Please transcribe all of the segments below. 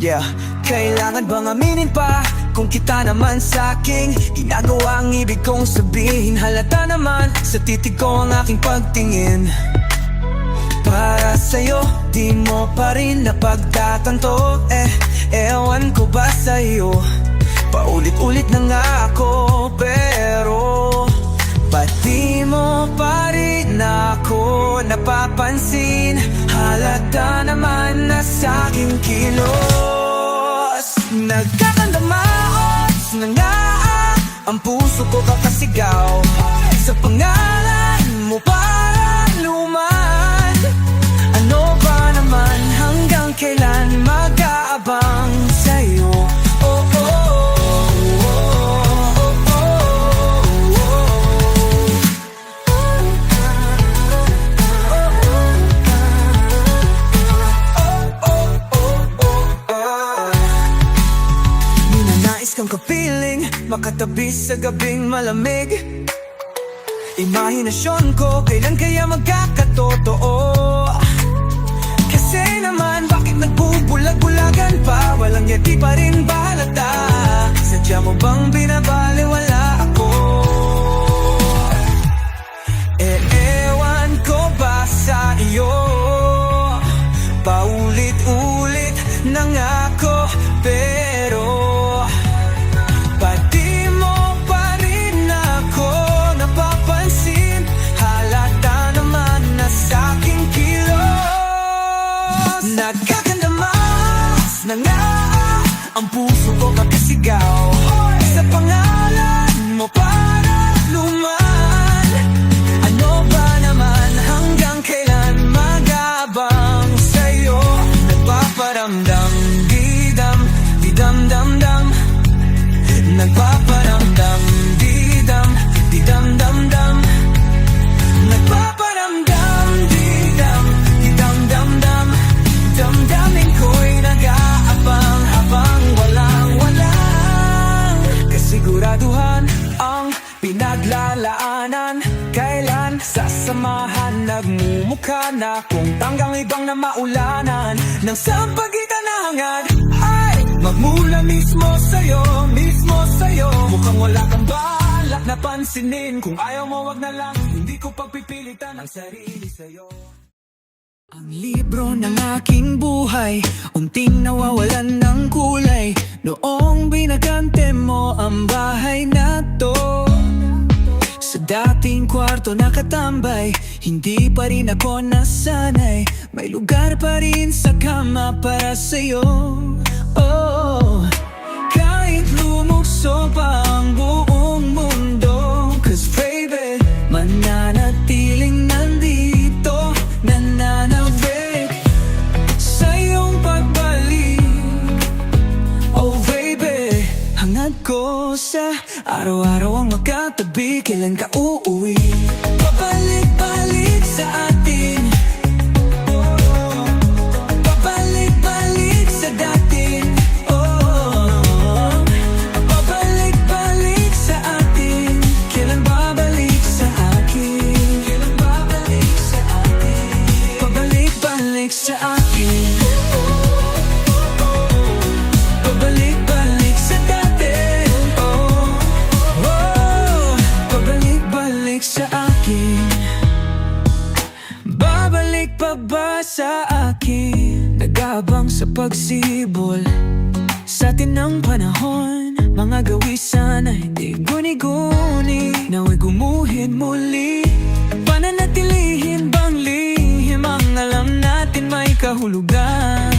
Yeah, kailangan bang aminin pa kung kita naman sa'king ginagawa ang ibig kong sabihin? Halata naman sa titig ko ang aking pagtingin. Para sa'yo, di mo pa rin napagtatanto. Ewan ko ba sa'yo, paulit-ulit na nga ako. Pero ba't di mo pa rin ako napapansin? Halata naman na sa'king kilos. Nagkakandamaos na nga ang puso ko kakasigaw sa pangalan mo parang luman. Ano ba naman, hanggang kailan mag-aabang sa'yo? Oh, oh, oh, oh, oh, oh. Ninanais kang kapiling, makatabi sa gabing malamig. Imahinasyon ko, kailan kaya magkakatotoo? Kasi naman, bakit nagbubulag-bulagan pa? Walang yati pa rin balata. Sadya mo bang binabaliwala ako? Ewan ko ba sa iyo? Paulit-ulit na nga ako, pero pati mo pa rin ako napapansin. Halata naman na sa'king kilos. Nagkakandamas na nga ang puso ko kakasigaw sa pangalan mo para luman. Ano ba naman, hanggang kailan mag-aabang sa'yo? Nagpaparamdam, di-dam, di-dam-dam-dam. Nagpaparamdam, di-dam, di-dam-dam-dam. Nagpaparamdam, di-dam, di-dam-dam-dam. Damdamin ko'y nag-aabang habang walang-walang kasiguraduhan ang pinaglalaanan. Kailan sasamahan, nagmumukha na kung tanggang ibang na maulanan ng sampagitan na hangad ay magmula mismo sa'yo, mismo sa'yo. Mukhang wala kang balak na pansinin. Kung ayaw mo wag na lang, hindi ko pagpipilitan ang sarili sa'yo. Ang libro ng aking buhay, unting nawawalan ng kulay noong binagante mo ang bahay na to. Sa dating kwarto nakatambay, hindi pa rin ako nasanay. May lugar pa rin sa kama para sa'yo. Oh, kahit lumukso pa ang buong mundo, 'cause baby, mananatiling nandito, nananabik sa iyong pagbalik. Oh baby, hangad ko sa araw-araw ang magkatabi. Kailan ka uuwi? Pabalik-balik sa atin. Pabalik-balik sa dating. Oh, pabalik-balik sa atin. Kailan babalik sa akin? Kailan babalik sa atin? Pabalik-balik sa akin. Pabalik-balik sa dati. Oh, oh, pabalik-balik sa akin. Babalik pa ba sa akin? Nag-aabang sa pagsibol sa atin ng panahon. Mga gawi sana hindi guni-guni, nawa'y gumuhin muli. Pananatilihin bang lihim ang alam natin may kahulugan?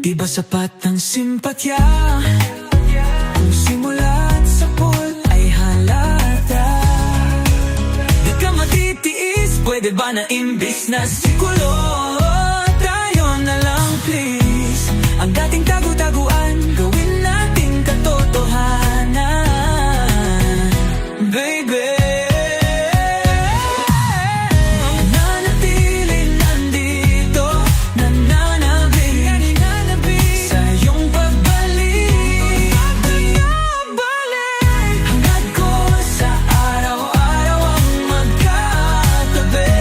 Di ba sapat ang simpatya? Kung simula't sapol ay halata. Di ka matitiis, pwede ba na imbis na sikulo? Tayo na lang please. Ang dating tagu-taguan, gawin nating katotohanan. Baby, nananatiling nandito, nananabik sa iyong pagbalik. Hangad ko sa araw-araw ang magkatabi.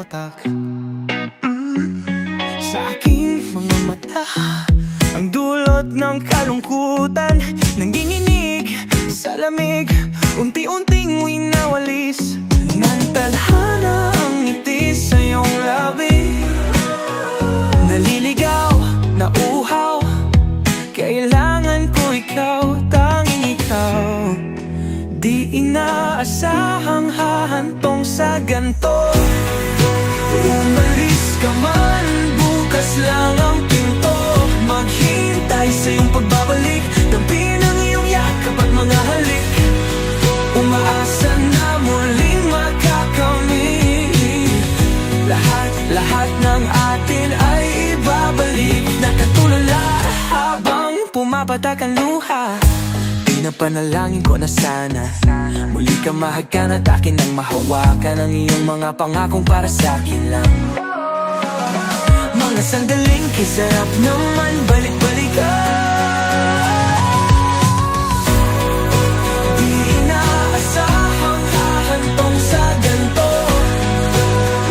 tumatak sa aking mga mata. Ang dulot ng kalungkutan, nanginginig sa lamig, unti-unting winawalis ng tadhana ang ngiti sa iyong labi. Naliligaw, nauuhaw, kailangan ko ikaw, tanging ikaw. Di inaasahang hahantong sa ganto. Umalis ka man, bukas lang ang pinto. Maghintay sa iyong pagbabalik, tabi ng iyong yakap at mga halik. Umaasa na muling makakamit. Lahat ng atin ay ibabalik. Nakatulala habang pumapatak ang luha. Pinapanalangin ko na sana muli ka mahagkan at akin ang mahawakan ang iyong mga pangakong para sa akin lang. Mga sandaling kisarap naman balik-balikan. Di inaasahang hahantong sa ganto.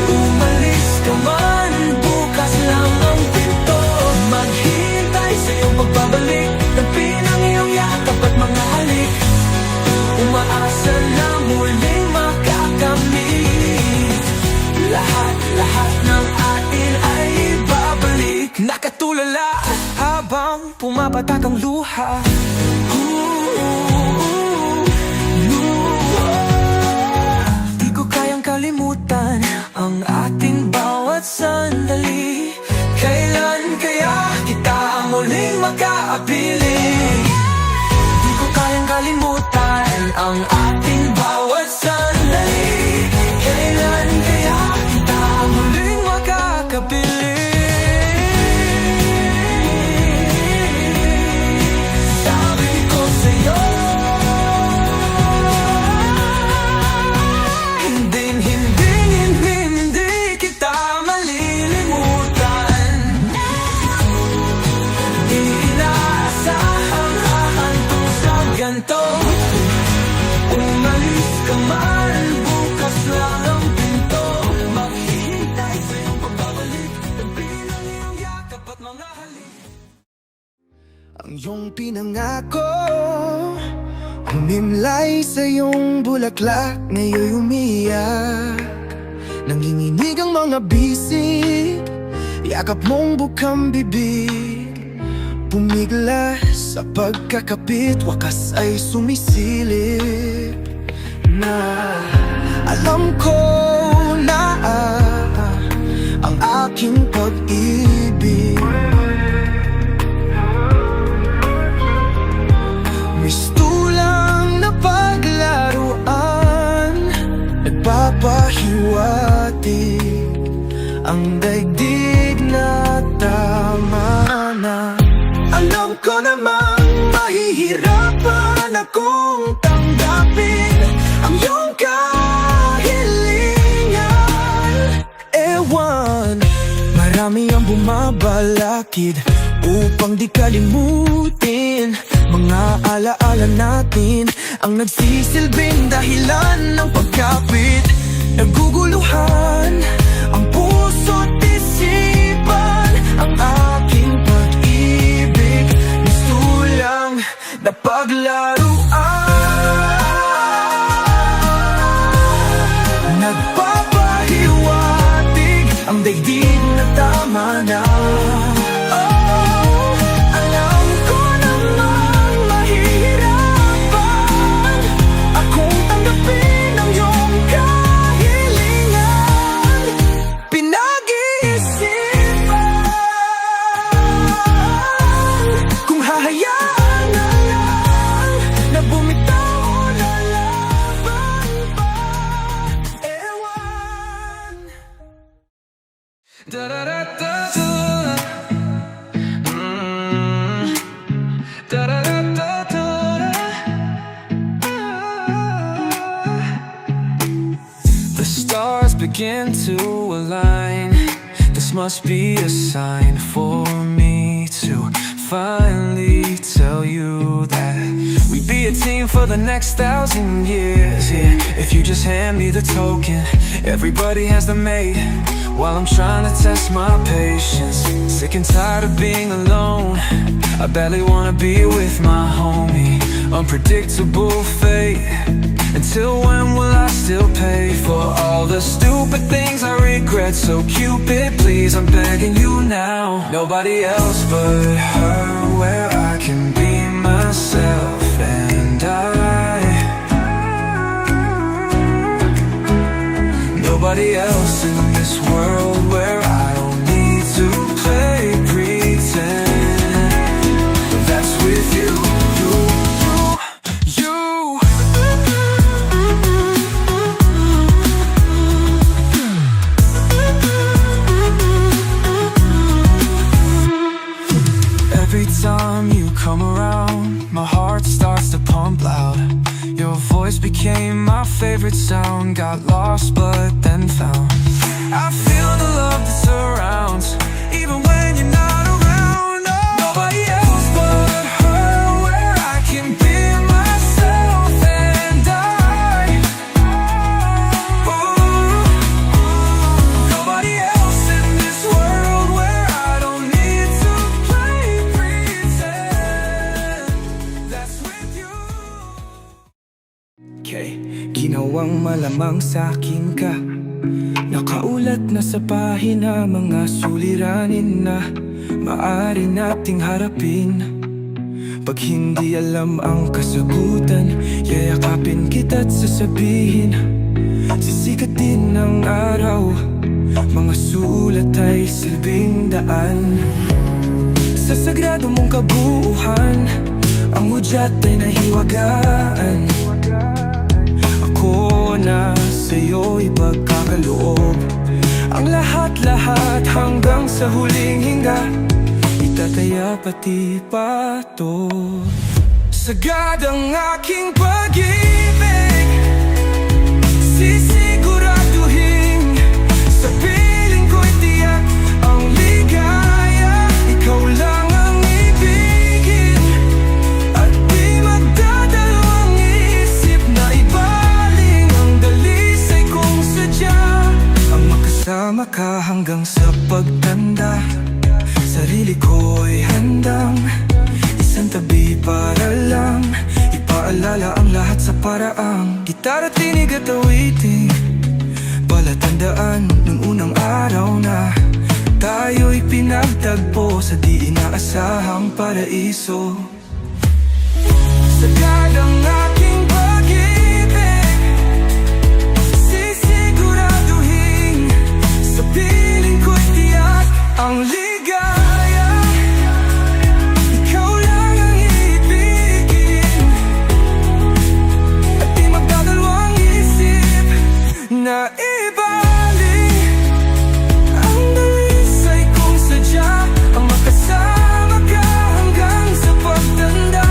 Umalis ka man, bukas lang ang pinto. Maghintay sa iyong pagbabalik, tabi ng iyong yakap at mga halik. Umaasa na muling makakamit. Lahat ng atin ay ibabalik. Nakatulala habang pumapatak ang luha. Di ko kayang kalimutan ang ating bawat sandali. Kailan kaya kita muling makaapiling? Di ko kayang kalimutan ang ating bawat sandali. Kailan kaya kita muling makakapiling? Sabi ko sa'yo, hindi kita malilimutan. Di inaasahang hahantong sa ganto. Umalis ka man, bukas lang ang pinto. Maghihintay sa iyong pagbabalik, tabi ng iyong yakap at mga halik. Ang iyong pinangako, humimlay sa iyong bulaklak, ngayon'y umiyak. Nanginginig ang mga bisig, yakap mong bukang bibig. Pumigla sa pagkakapit, wakas ay sumisilip. Na alam ko na ang aking pag-ibig mistulang na paglaruan, nagpapahiwatig ang daigdig na tama na. Alam ko namang mahihirapan akong tanggapin ang iyong kahilingan. Ewan, marami ang bumabalakid upang di kalimutin mga alaala natin ang nagsisilbing dahilan ng pagkapit. Naguguluhan ang puso't isipan, ang aking pag-ibig mistulang na paglaruan. Nagpapahiwatig ang daigdig na tama na. Alam ko namang mahihirapan akong tanggapin ang iyong kahilingan. Pinag-iisipan kung hahayaan na lang na bumitaw o lalaban pa. Ewan. Da-da-da-da-da. The stars begin to align. This must be a sign for me to finally tell you that we be be a team for the next 1,000 years, yeah. If you just hand me the token, everybody has the mate, while I'm trying to test my patience. Sick and tired of being alone, I barely wanna be with my homie. Unpredictable fate, until when will I still pay for all the stupid things I regret? So Cupid, please, I'm begging you now. Nobody else but her, where I can be myself and nobody else in this world where I don't need to play pretend. That's with you, you. Every time you come around, my heart starts to pump loud. Your voice became my favorite sound. Got lost but then found. I feel the love that surrounds, even when you're not around. Oh, nobody else but her, where I can be myself and nobody else in this world where I don't need to play pretend. That's with you. Okay, ginawang malamang sa'kin ka. Nakaulat na sa pahina mga suliranin na maaari nating harapin. Pag hindi alam ang kasagutan, yayakapin kita't sasabihin. Sisikatin ng araw, mga sulat ay silbing daan. Sa sagrado mong kabuuhan, ang hudyat ay nahiwagaan. Ako na sa'yo ipagkakaloob ang lahat-lahat hanggang sa huling hinga. Itataya pati pato. Sagad ang aking pag-ibig, sisiguraduhin sa piling ko'y tiyak ang ligaya. Ikaw lang ang ibigin at di magdadalawang isip na ibaling ang dalisay kong sadya. Ang makasama ka hanggang sa pagtanda, sarili ko'y handang isang tabi para lang ipaalala ang lahat sa paraang gitara, tinig at awitin. Palatandaan ng unang araw na tayo'y pinagtagpo sa di inaasahang paraiso. Sagad ang aking pag-ibig, sisiguraduhin sa piling ko'y tiyak ang ligaya. Ikaw lang ang ibigin at di magdadalawang isip na ibaling ang dalisay kong sadya. Ang makasama ka hanggang sa pagtanda,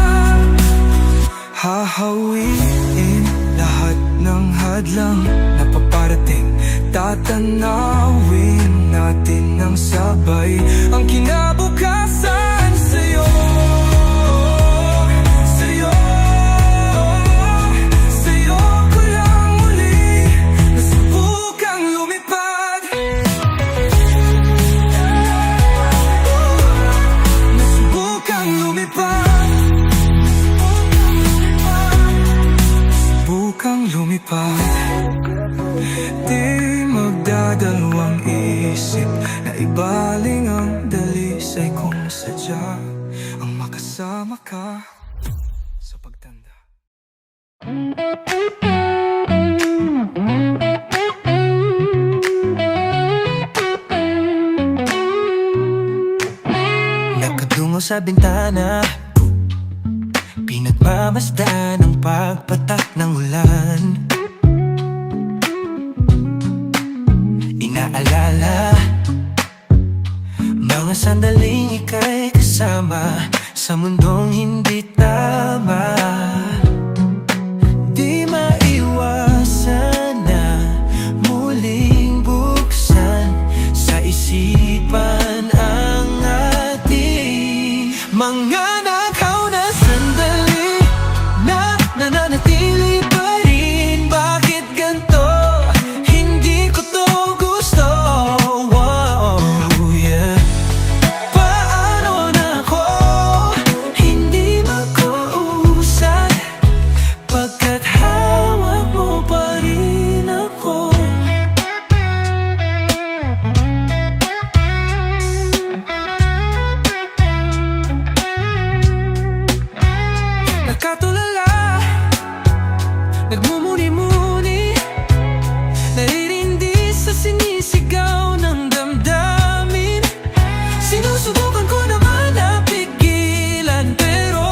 hahawiin lahat ng hadlang na paparating. Tatanawin natin ng sabay ang kinabukasan sa'yo. Sa'yo, sa'yo ko lang muli nasubukang lumipad. Nasubukang lumipad. Nasubukang lumipad. Di magdadalawang isip na ibaling ang dalisay kong sadya. Ang makasama ka sa pagtanda. Nakadungo sa bintana, pinagmamasdan ang pagpatak ng ulan. Inaalala mga sandaling ika'y kasama sa mundong hindi tama. Di maiwasan na muling buksan sa isipan ang ating mga nakaw na sandali na nagmumuni-muni, naririndi sa sinisigaw ng damdamin. Sinusubukan ko naman na pigilan, pero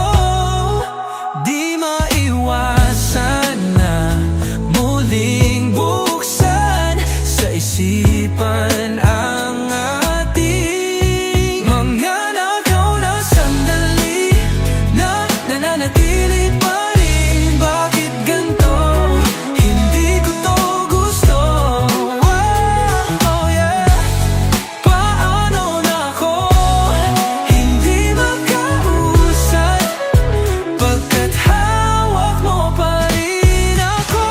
di maiwasan na muling buksan sa isipan ang ating mga nakaw na sandali na nananatili pa rin. Bakit ganito? Hindi ko to gusto. Oh yeah. Paano na ako hindi makausad pagkat hawak mo pa rin ako?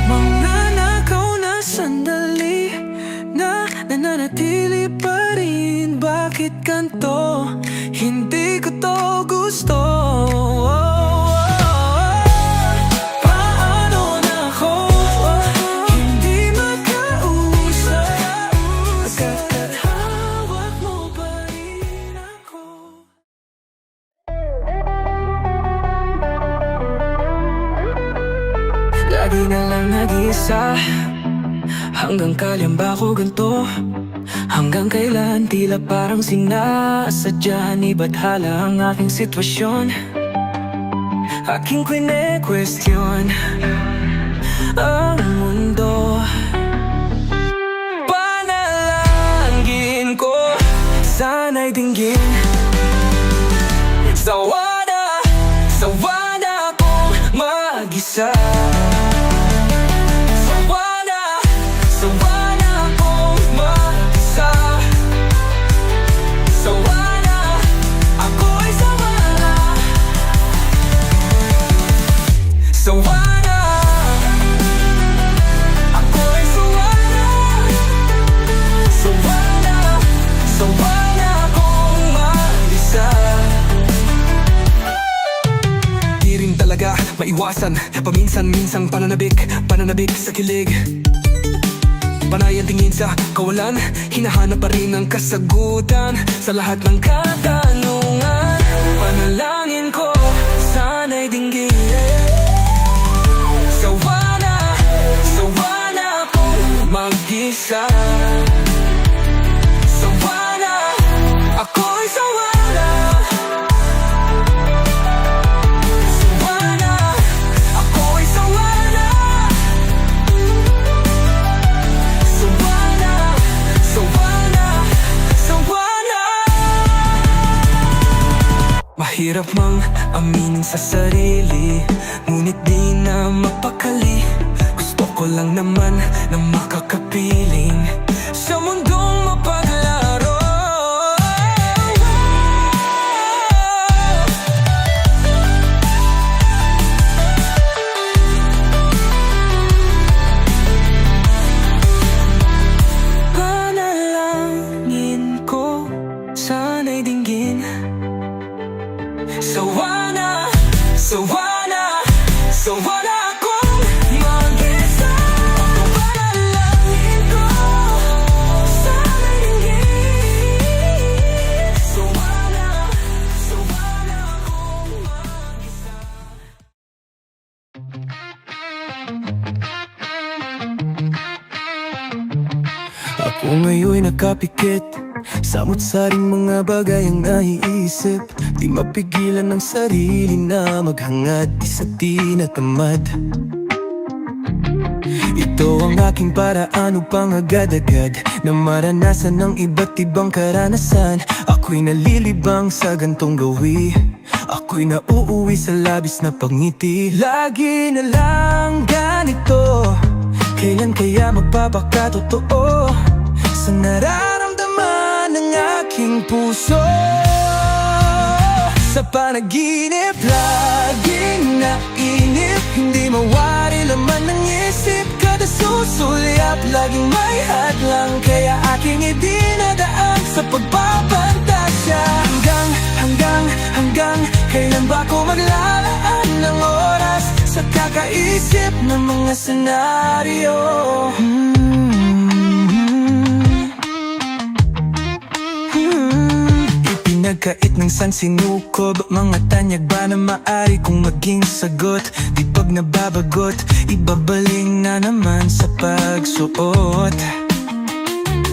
Mga nakaw na sandali na nananatili pa rin. Bakit ganito? Hindi ko to gusto. Paano na ako hindi makausap pagkat hawak mo pa rin ako? Lagi na lang nag-iisa, hanggang kailan ba ako ganito? Hanggang kailan tila parang sinasadya ni Bathala ang aking sitwasyon? Aking kwine-question ang mundo. Panalangin ko, sana'y dinggin. Sawa na akong mag-isa. Sawa na akong mag-isa. Sawa na, ako'y sawa na. Sawa na, ako'y sawa na. Sawa na akong mag-isa. Di rin talaga maiwasan, paminsan-minsang pananabik sa kilig. Panay ang tingin sa kawalan, hinahanap pa rin ang kasagutan sa lahat ng katanungan. Panalangin ko, sana'y dinggin. Sawa na akong mag-isa. Sawa na, ako'y sawa na. Sawa na, ako'y sawa na. Sawa na. Mahirap mang aminin sa sarili, ngunit di na mapakali. Gusto ko lang naman na makakapiling sa mundong mapaglaro. Panalangin ko, sana'y dinggin. Sawa na akong mag-isa. Panalangin ko, sana'y dinggin. Sawa na akong mag-isa. Ako ngayon'y nakapikit, samot-saring mga bagay ang naiisip. Di mapigilan ng sarili na maghangad, di sa tinatamad. Ito ang aking paraan upang agad-agad na maranasan ng iba't ibang karanasan. Ako'y nalilibang sa gantong gawi, ako'y nauuwi sa labis na pagngiti. Lagi na lang ganito, kailan kaya magpapakatotoo sa nararamdaman ng aking puso? Sa panaginip, laging nainip, hindi mawari laman ng isip. Kada susulyap, laging may hadlang, kaya aking idinadaan sa pagpapantasya. Hanggang Kailan ba ko maglalaan ng oras sa kakaisip ng mga senaryo? Ipinagkait ng sansinukob, mga tanyag ba na maari kong maging sagot? Di pag nababagot, ibabaling na naman sa pagsuot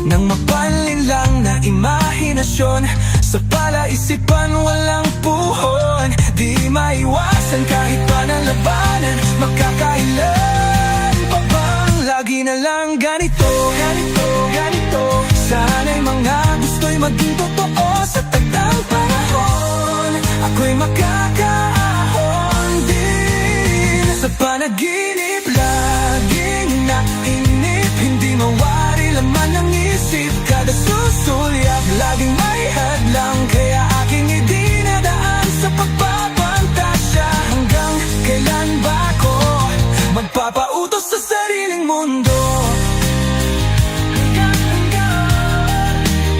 ng mapanlin lang na imahinasyon. Sa palaisipan walang puhon, di maiwasan kahit pa na labanan. Magkakailan pa bang lagi na lang ganito, ganito, ganito? Sana'y mga gusto'y maging totoo sa tagdang panahon. Ako'y makakaahon din sa panaginip, laging nainip, hindi mawari laman ng isip. Kada susulyap, laging may hadlang, kaya aking idinadaan sa pagpapantasya. Hanggang kailan ba ako magpapautos sa sariling mundo?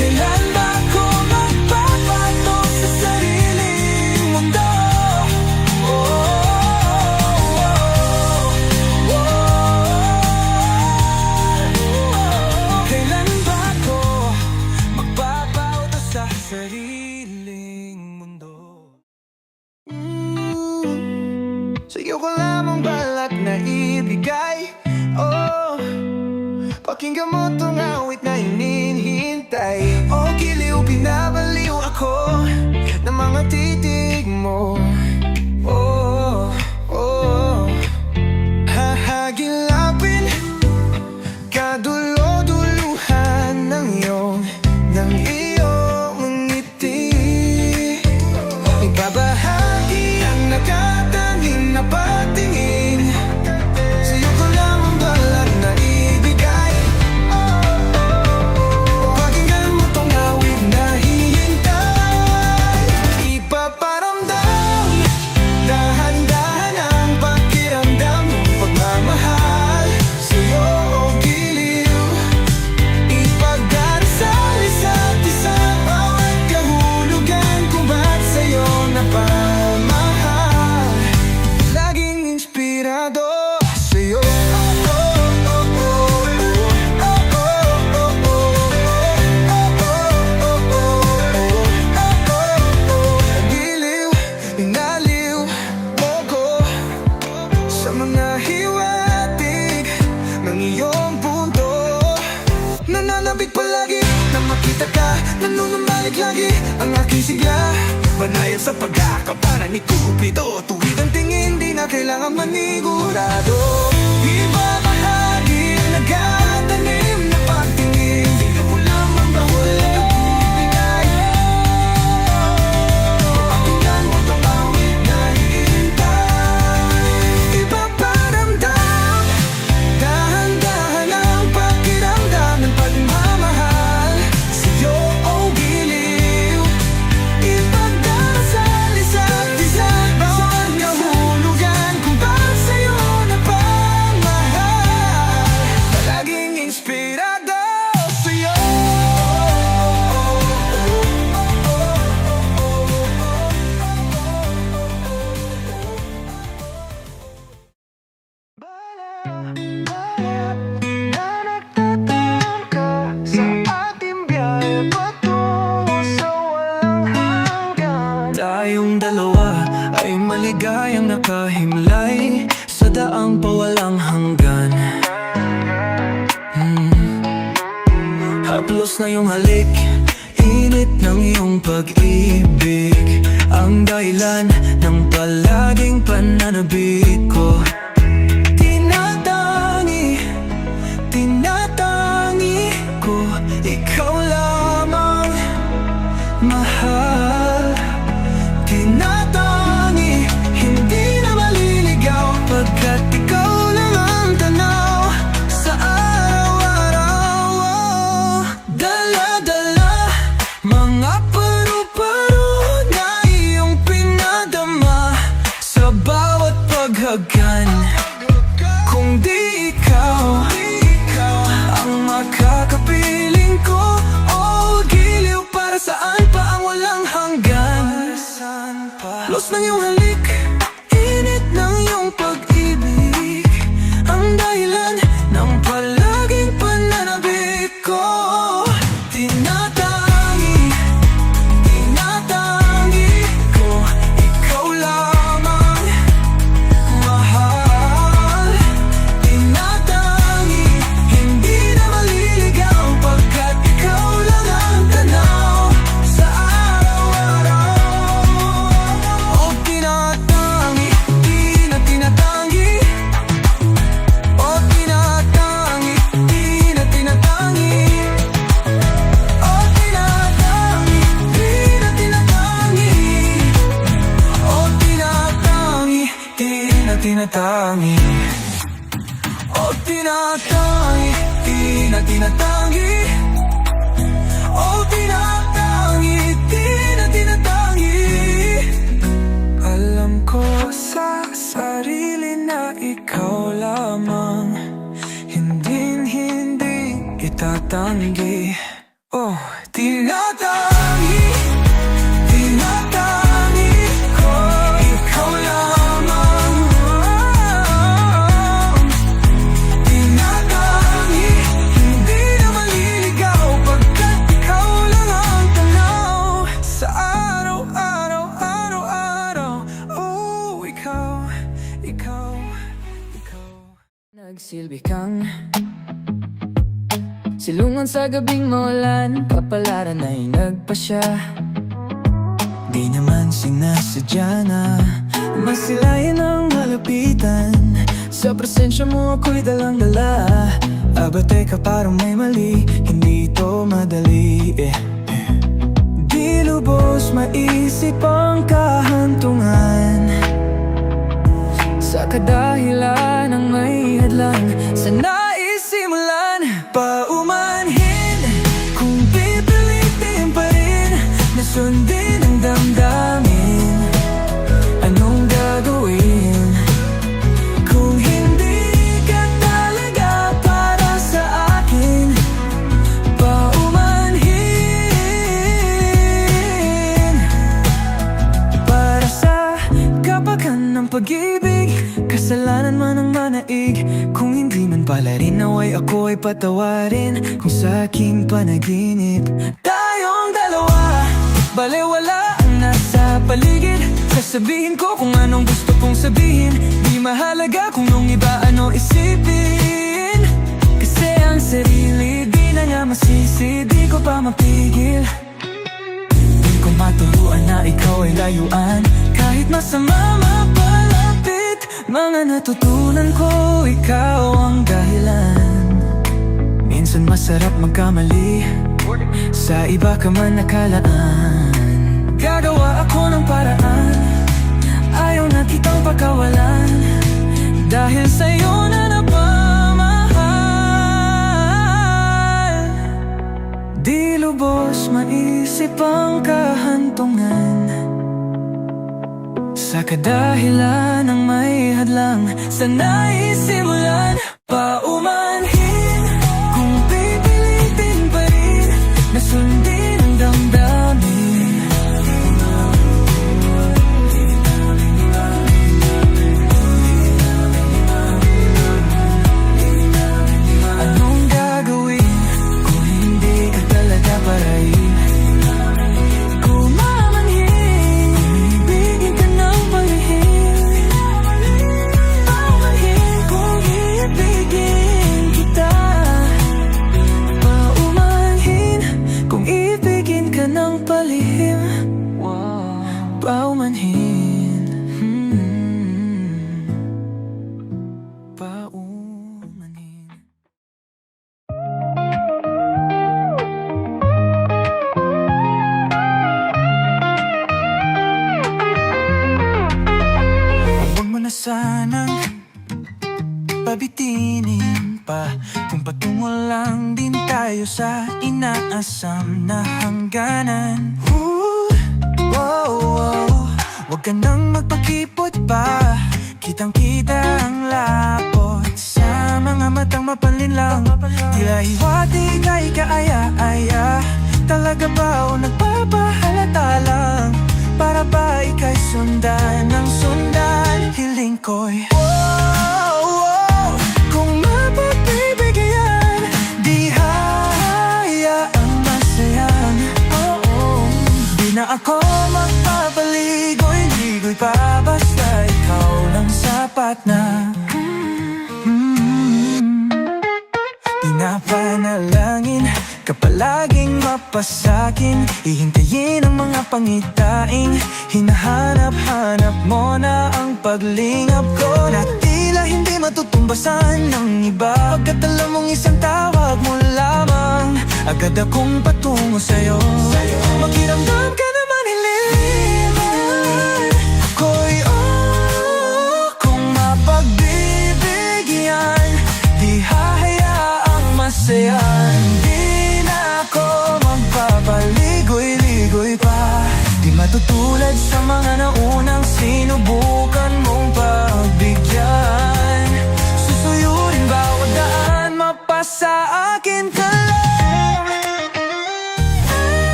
Kailan ba ako magpapatos sa sariling mundo? Kailan ba ako magpapatos sa sariling mundo? Sa'yo ko lamang balak na ibigay, oh, pakinggan mo tong awit na hinihintay. Oh, giliw, binabaliw ako ng mga titig mo. Oh, oh, hahagilapin kadulo-duluhan ng iyong ngiti. Ibabahagi ang nakatanim na patingin. Sa'yo ko lamang balak na ibigay, pakinggan mo tong awit na hihintay. Ipaparamdam, dahan-dahan ang pakiramdam ng pagmamahal sa'yo, oh giliw. Ipagdarasal isa't isa, bawat kahulugan kung ba't sa'yo napamahal. Laging inspirado sa'yo. Giliw, inaliw mo ko sa mga hiwatig ng iyong pundo. Nananabik palagi na makita ka, nanunumbalik lagi ang aking sigla. Banayad sa pagkakapanan ni Cupido, tuwid ang tingin, di na kailangan manigurado. Ibabahagi ang nagtatanim na pagtingin, tingnan mo lamang bahul na nagbibigay. Pakinggan mo tong awit na hihintay. Ipaparamdam, dahan-dahan ang pakiramdam ng pagmamahal sa'yo, oh giliw. Ipagdarasal isa't isa, bawat kahulugan kung ba't sa'yo napamahal. Palaging inspirado sa'yo. Na nagtataan ka sa ating biyahe patungo sa walang hanggan. Tayong dalawa ay maligayang nakahimlay sa daang pawalang hanggan. Haplos na yung halik, init ng iyong pag-ibig, ang dahilan ng palaging pananabik ko. Tinatangi ko, ikaw lamang mahal. Tinatangi, hindi na maliligaw, pagkat ikaw lang ang tanaw sa araw-araw. Dala-dala, mga paru-paro na iyong pinadama sa bawat paghagan. Kung di ikaw ang makakapiling ko, oh giliw, para saan pa ang walang hanggan? Los balik. Init ng iyong pag-ibig ang dahilan ng palaging pananabik ko. Tinatangi, tinatangi ko, ikaw lamang, mahal. Tinatangi, hindi na maliligaw, pagkat ikaw lang ang tanaw sa araw-araw. O tinatangi, di na tinatangi. O tinatangi, di na tinatangi. O tinatangi, di na tinatangi. O tinatangi, di na tinatangi. O tinatangi, di na tinatangi. O tinatangi, di na tinatangi. Alam ko sa sarili na ikaw lamang, hindi itatanggi. Oh, tinatangi, tinatangi ko, ikaw lamang. Tinatangi, hindi na maliligaw, pagkat ikaw lang ang tanaw sa araw-araw, araw-araw. Oh, ikaw, ikaw, ikaw. Nagsilbi kang silungan sa gabing maulan, kapalaran ay nagpasya. Di naman sinasadya na masilayan ang malapitan. Sa presensya mo ako'y dalang-dala. Aba teka, parang may mali, hindi ito madali Di lubos maisip ang kahantungan, sa kadahilan ng may hadlang sa naisimulan. Paumanhin, kung pipilitin pa rin na sundin ang damdamin, anong gagawin kung hindi ka talaga para sa akin? Paumanhin, para sa kapagan ng pag-ibig, kasalanan man ang manaig. Kung hindi man pala rin, naway ako ay patawarin. Kung sa aking panaginip tayong dalawa, balewala ang nasa paligid. Sasabihin ko kung anong gusto kong sabihin. Di mahalaga kung nung iba ano isipin, kasi ang sarili di na nga masisi. Di ko pa mapigil, di ko maturuan na ikaw ay layuan. Kahit masama mapalapit, mga natutunan ko, ikaw ang dahilan. Minsan masarap magkamali, sa iba ka man nakalaan. Gagawa ako ng paraan, ayaw na kitang pakawalan, dahil sa'yo na napamahal. Di lubos maisip ang kahantungan, sa kadahilan ng may hadlang sa naisimulan. Paumanhin, kung pipilitin pa rin na sundin ang damdamin, anong gagawin kung hindi ka talaga para rin? Paumanhin, paumanhin. Huwag mo na sanang pabitinin pa, kung patungo lang din tayo sa inaasam na hangganan. Huwag ka nang magpakipot pa, kitang-kita ang lapot sa mga matang mapanlinlang. Tila hiwati kay kaaya-aya, talaga ba o nagpapahalata lang? para ba ika'y sundan ng sundan? Hiling ko'y kung mapagbibigyan, di hahayaang masayang. Di na ako magpapaligoy-ligoy pa, basta ikaw lang sapat na. Pinapanalangin ka palaging mapasakin, hihintayin ang mga pangitain, hinahanap-hanap mo na ang paglingap ko, na tila hindi matutumbasan ng iba. Pagkat alam mong isang tawag mo lamang, agad akong patungo sa'yo. Maghiramdam ka naman hiling,